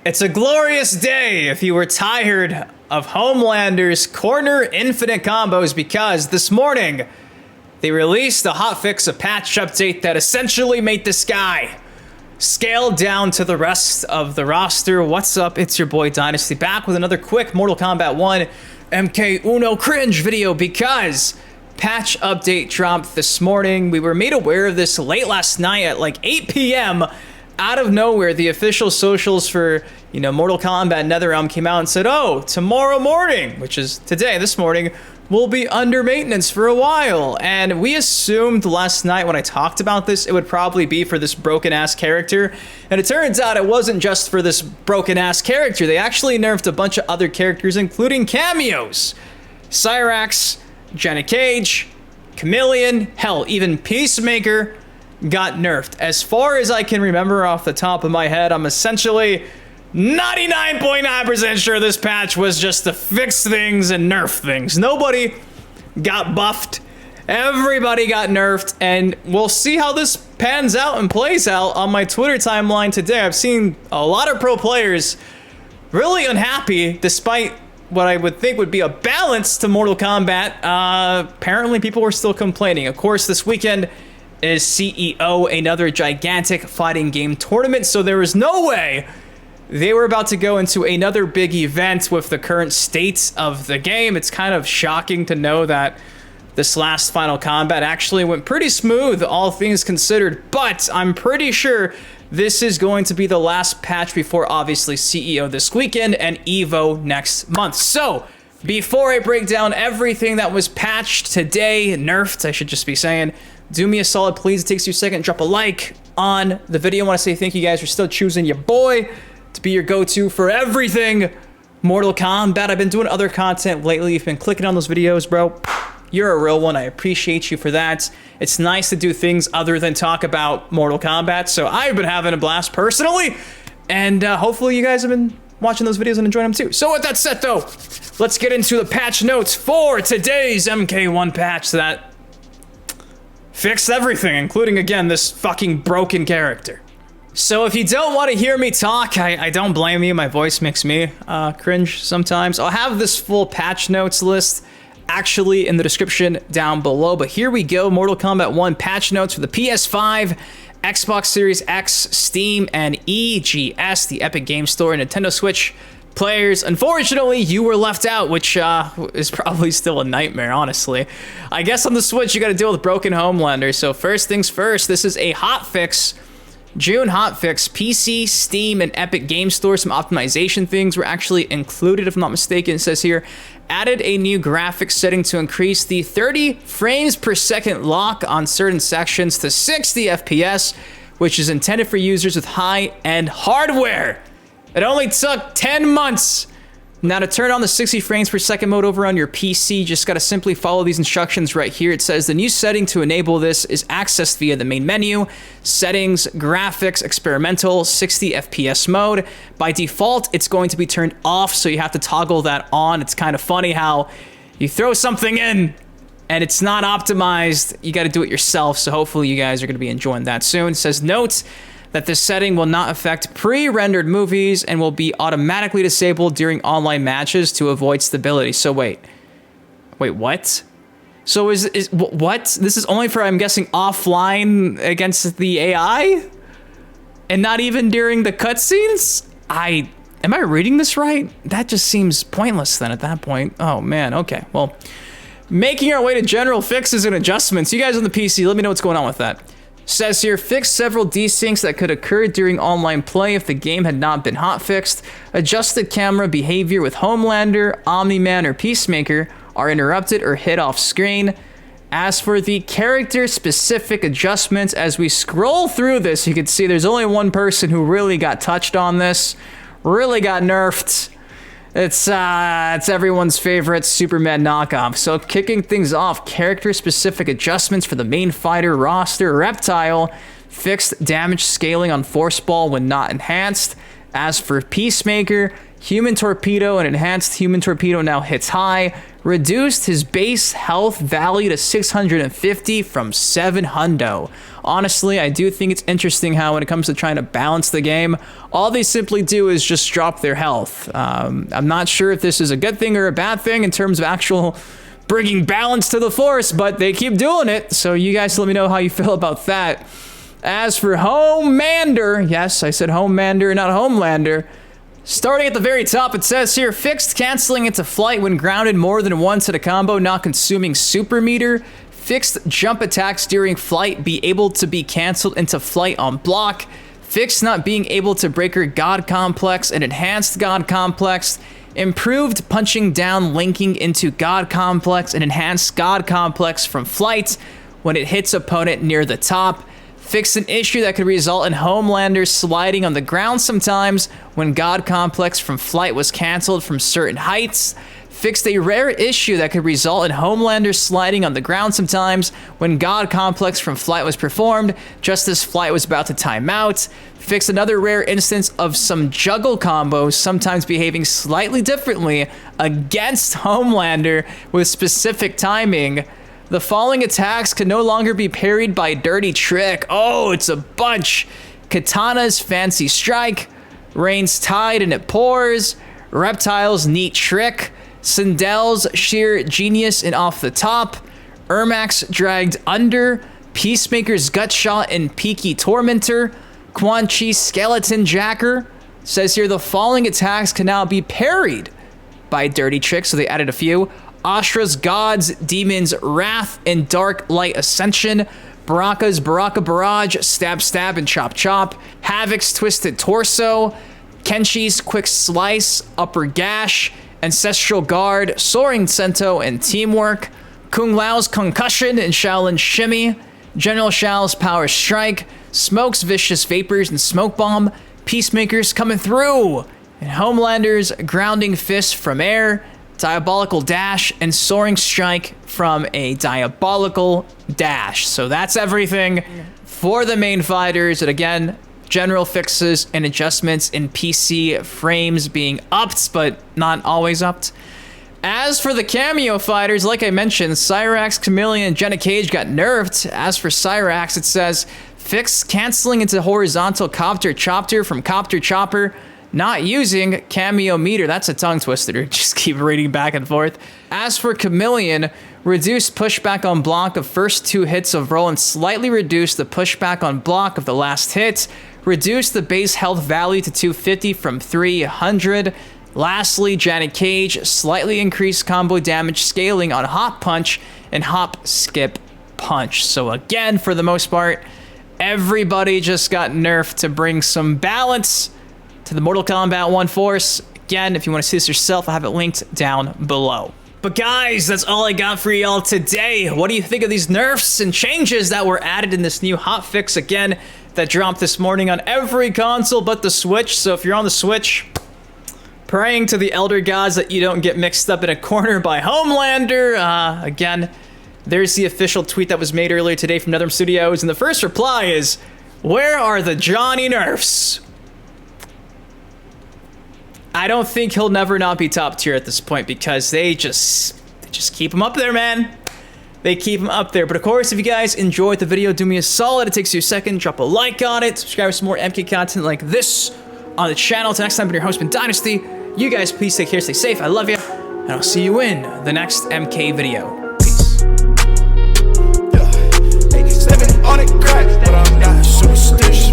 It's a glorious day if you were tired of Homelander's corner infinite combos, because this morning they released a hotfix, a patch update that essentially made this guy scale down to the rest of the roster. What's up? It's your boy Dynasty back with another quick Mortal Kombat 1 MK Uno cringe video, because patch update dropped this morning. We were made aware of this late last night at like 8 p.m. Out of nowhere. The official socials for, Mortal Kombat NetherRealm came out and said, oh, tomorrow morning, which is today, this morning, will be under maintenance for a while. And we assumed last night when I talked about this, it would probably be for this broken-ass character. And it turns out it wasn't just for this broken-ass character. They actually nerfed a bunch of other characters, including cameos. Cyrax, Jenna Cage, Chameleon, hell, even Peacemaker got nerfed. As far as I can remember off the top of my head, I'm essentially 99.9% sure this patch was just to fix things and nerf things. Nobody got buffed. Everybody got nerfed, and we'll see how this pans out and plays out on my Twitter timeline today. I've seen a lot of pro players really unhappy, despite what I would think would be a balance to Mortal Kombat. Apparently people were still complaining. Of course, this weekend is CEO, another gigantic fighting game tournament, so there was no way they were about to go into another big event with the current state of the game. It's kind of shocking to know that this last Final Combat actually went pretty smooth, all things considered, but I'm pretty sure this is going to be the last patch before, obviously, CEO this weekend and EVO next month. So, before I break down everything that was patched today, nerfed, I should just be saying, do me a solid, please. It takes you a second. Drop a like on the video. I want to say thank you guys for still choosing your boy to be your go-to for everything Mortal Kombat. I've been doing other content lately. You've been clicking on those videos, bro. You're a real one. I appreciate you for that. It's nice to do things other than talk about Mortal Kombat. So I've been having a blast personally. And hopefully you guys have been watching those videos and enjoying them too. So with that said, though, let's get into the patch notes for today's MK1 patch that fixed everything, including, again, this fucking broken character. So if you don't want to hear me talk, I don't blame you. My voice makes me cringe sometimes. I'll have this full patch notes list actually in the description down below. But here we go. Mortal Kombat 1 patch notes for the PS5, Xbox Series X, Steam, and EGS, the Epic Game Store, and Nintendo Switch players. Unfortunately, you were left out, which is probably still a nightmare, honestly. I guess on the Switch, you got to deal with broken Homelander. So first things first, this is a hotfix, June hotfix. PC, Steam, and Epic Game Store. Some optimization things were actually included, if I'm not mistaken. It says here, added a new graphics setting to increase the 30 frames per second lock on certain sections to 60 FPS, which is intended for users with high-end hardware. It only took 10 months. Now to turn on the 60 frames per second mode over on your PC, you just gotta simply follow these instructions right here. It says the new setting to enable this is accessed via the main menu, settings, graphics, experimental, 60 FPS mode. By default, it's going to be turned off, so you have to toggle that on. It's kind of funny how you throw something in and it's not optimized. You gotta do it yourself, so hopefully you guys are gonna be enjoying that soon. It says, note that this setting will not affect pre-rendered movies and will be automatically disabled during online matches to avoid stability. So wait, what? So what? This is only for, I'm guessing, offline against the AI? And not even during the cutscenes? Am I reading this right? That just seems pointless then at that point. Oh man, okay, well, making our way to general fixes and adjustments. You guys on the PC, let me know what's going on with that. Says here, fix several desyncs that could occur during online play if the game had not been hotfixed. Adjusted camera behavior with Homelander, Omni-Man, or Peacemaker are interrupted or hit off screen. As for the character-specific adjustments, as we scroll through this, you can see there's only one person who really got touched on this, really got nerfed. It's everyone's favorite Superman knockoff. So kicking things off, character-specific adjustments for the main fighter roster, Reptile, fixed damage scaling on Force Ball when not enhanced. As for Peacemaker, Human Torpedo and Enhanced Human Torpedo now hits high, reduced his base health value to 650 from 700. Honestly, I do think it's interesting how when it comes to trying to balance the game, all they simply do is just drop their health. I'm not sure if this is a good thing or a bad thing in terms of actual bringing balance to the force, but they keep doing it. So you guys let me know how you feel about that. As for Homelander, yes, I said Homelander, not Homelander. Starting at the very top, it says here, fixed canceling into flight when grounded more than once in a combo, not consuming super meter. Fixed jump attacks during flight be able to be canceled into flight on block. Fixed not being able to breaker God Complex and enhanced God Complex. Improved punching down linking into God Complex and enhanced God Complex from flight when it hits opponent near the top. Fixed an issue that could result in Homelander sliding on the ground sometimes when God Complex from flight was canceled from certain heights. Fixed a rare issue that could result in Homelander sliding on the ground sometimes when God Complex from flight was performed just as flight was about to time out. Fixed another rare instance of some juggle combos sometimes behaving slightly differently against Homelander with specific timing. The following attacks can no longer be parried by Dirty Trick. Oh, it's a bunch. Katana's Fancy Strike, Rain's Tide and It Pours, Reptile's Neat Trick, Sindel's Sheer Genius and Off the Top, Ermac's Dragged Under, Peacemaker's Gut Shot and Peaky Tormentor, Quan Chi's Skeleton Jacker. Says here the following attacks can now be parried by Dirty Trick, so they added a few. Ashra's Gods, Demons, Wrath, and Dark Light Ascension. Baraka's Baraka Barrage, Stab Stab and Chop Chop. Havoc's Twisted Torso. Kenshi's Quick Slice, Upper Gash. Ancestral Guard, Soaring Sento, and Teamwork. Kung Lao's Concussion and Shaolin Shimmy. General Shao's Power Strike. Smoke's Vicious Vapors and Smoke Bomb. Peacemaker's Coming Through. And Homelander's Grounding Fist from Air. Diabolical Dash, and Soaring Strike from a Diabolical Dash. So that's everything for the main fighters. And again, general fixes and adjustments in PC frames being upped, but not always upped. As for the Kameo fighters, like I mentioned, Cyrax, Chameleon, and Jenna Cage got nerfed. As for Cyrax, it says, fix canceling into horizontal Copter Chopter from Copter Chopper. Not using Kameo meter. That's a tongue twister. Just keep reading back and forth. As for Chameleon, reduce pushback on block of first 2 hits of roll and slightly reduce the pushback on block of the last hit. Reduce the base health value to 250 from 300. Lastly, Janet Cage, slightly increase combo damage scaling on Hop Punch and Hop Skip Punch. So again, for the most part, everybody just got nerfed to bring some balance to the Mortal Kombat 1 force. Again, if you want to see this yourself, I have it linked down below. But guys, that's all I got for y'all today. What do you think of these nerfs and changes that were added in this new hotfix, again, that dropped this morning on every console but the Switch? So if you're on the Switch, praying to the Elder Gods that you don't get mixed up in a corner by Homelander. Again, there's the official tweet that was made earlier today from NetherRealm Studios, and the first reply is, where are the Johnny Nerfs? I don't think he'll never not be top tier at this point because they just keep him up there, man. They keep him up there. But of course, if you guys enjoyed the video, do me a solid. It takes you a second. Drop a like on it. Subscribe for some more MK content like this on the channel. Till next time, I've been your host, Dynasty. You guys, please take care, stay safe. I love you, and I'll see you in the next MK video. Peace. Yeah. Hey, stepping on it, crack, but I'm not superstitious.